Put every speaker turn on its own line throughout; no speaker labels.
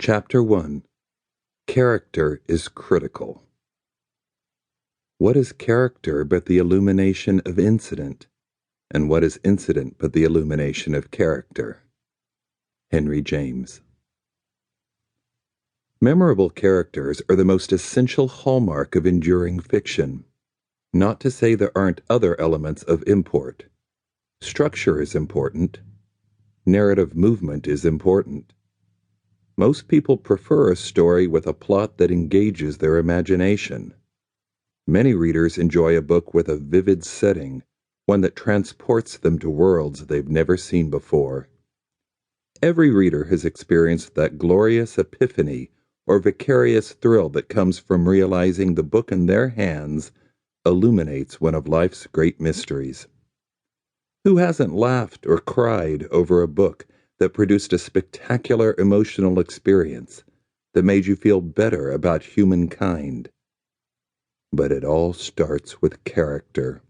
Chapter 1. Character is critical. What is character but the illumination of incident? And what is incident but the illumination of character? Henry James. Memorable characters are the most essential hallmark of enduring fiction. Not to say there aren't other elements of import. Structure is important. Narrative movement is important. Most people prefer a story with a plot that engages their imagination. Many readers enjoy a book with a vivid setting, one that transports them to worlds they've never seen before. Every reader has experienced that glorious epiphany or vicarious thrill that comes from realizing the book in their hands illuminates one of life's great mysteries. Who hasn't laughed or cried over a book that produced a spectacular emotional experience that made you feel better about humankind? But it all starts with character.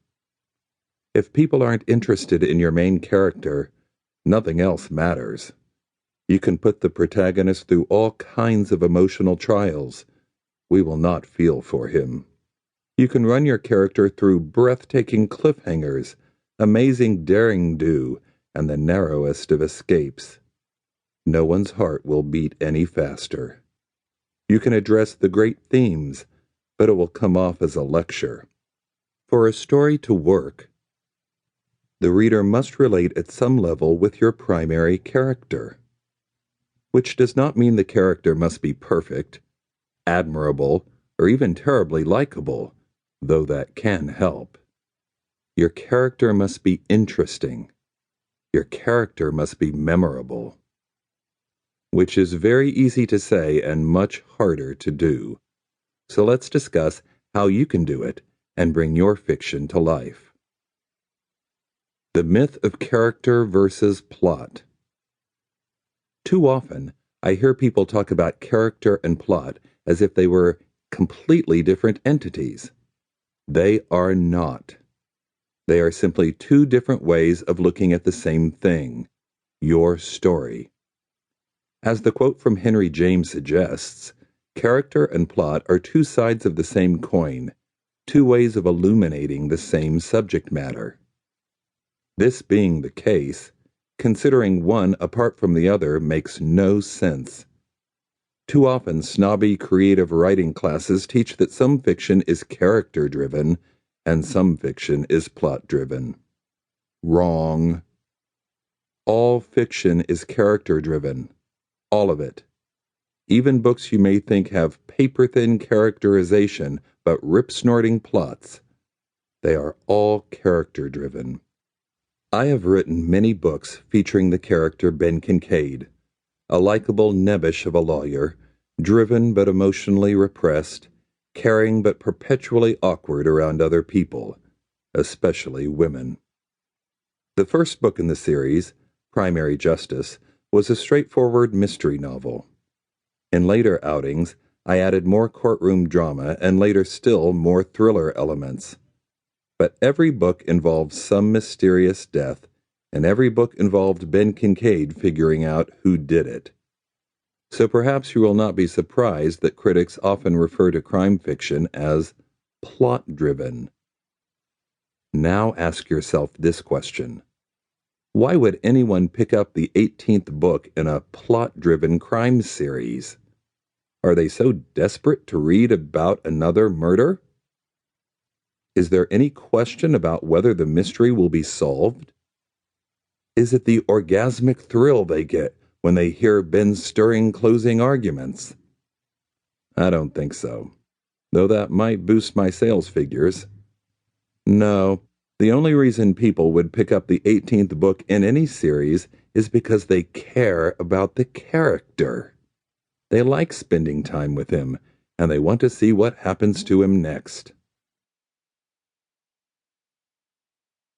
If people aren't interested in your main character, nothing else matters. You can put the protagonist through all kinds of emotional trials. We will not feel for him. You can run your character through breathtaking cliffhangers, amazing daring-do, and the narrowest of escapes. No one's heart will beat any faster. You can address the great themes, but it will come off as a lecture. For a story to work, the reader must relate at some level with your primary character, which does not mean the character must be perfect, admirable, or even terribly likable, though that can help. Your character must be interesting. Your character must be memorable. Which is very easy to say and much harder to do. So let's discuss how you can do it and bring your fiction to life. The myth of character versus plot. Too often, I hear people talk about character and plot as if they were completely different entities. They are not. They are simply two different ways of looking at the same thing, your story. As the quote from Henry James suggests, character and plot are two sides of the same coin, two ways of illuminating the same subject matter. This being the case, considering one apart from the other makes no sense. Too often, snobby creative writing classes teach that some fiction is character-driven and some fiction is plot-driven. Wrong. All fiction is character-driven. All of it. Even books you may think have paper-thin characterization but rip-snorting plots. They are all character-driven. I have written many books featuring the character Ben Kincaid, a likable nebbish of a lawyer, driven but emotionally repressed, caring but perpetually awkward around other people, especially women. The first book in the series, Primary Justice, was a straightforward mystery novel. In later outings, I added more courtroom drama and later still more thriller elements. But every book involved some mysterious death, and every book involved Ben Kincaid figuring out who did it. So perhaps you will not be surprised that critics often refer to crime fiction as plot-driven. Now ask yourself this question. Why would anyone pick up the 18th book in a plot-driven crime series? Are they so desperate to read about another murder? Is there any question about whether the mystery will be solved? Is it the orgasmic thrill they get when they hear Ben's stirring closing arguments? I don't think so, though that might boost my sales figures. No, the only reason people would pick up the 18th book in any series is because they care about the character. They like spending time with him, and they want to see what happens to him next.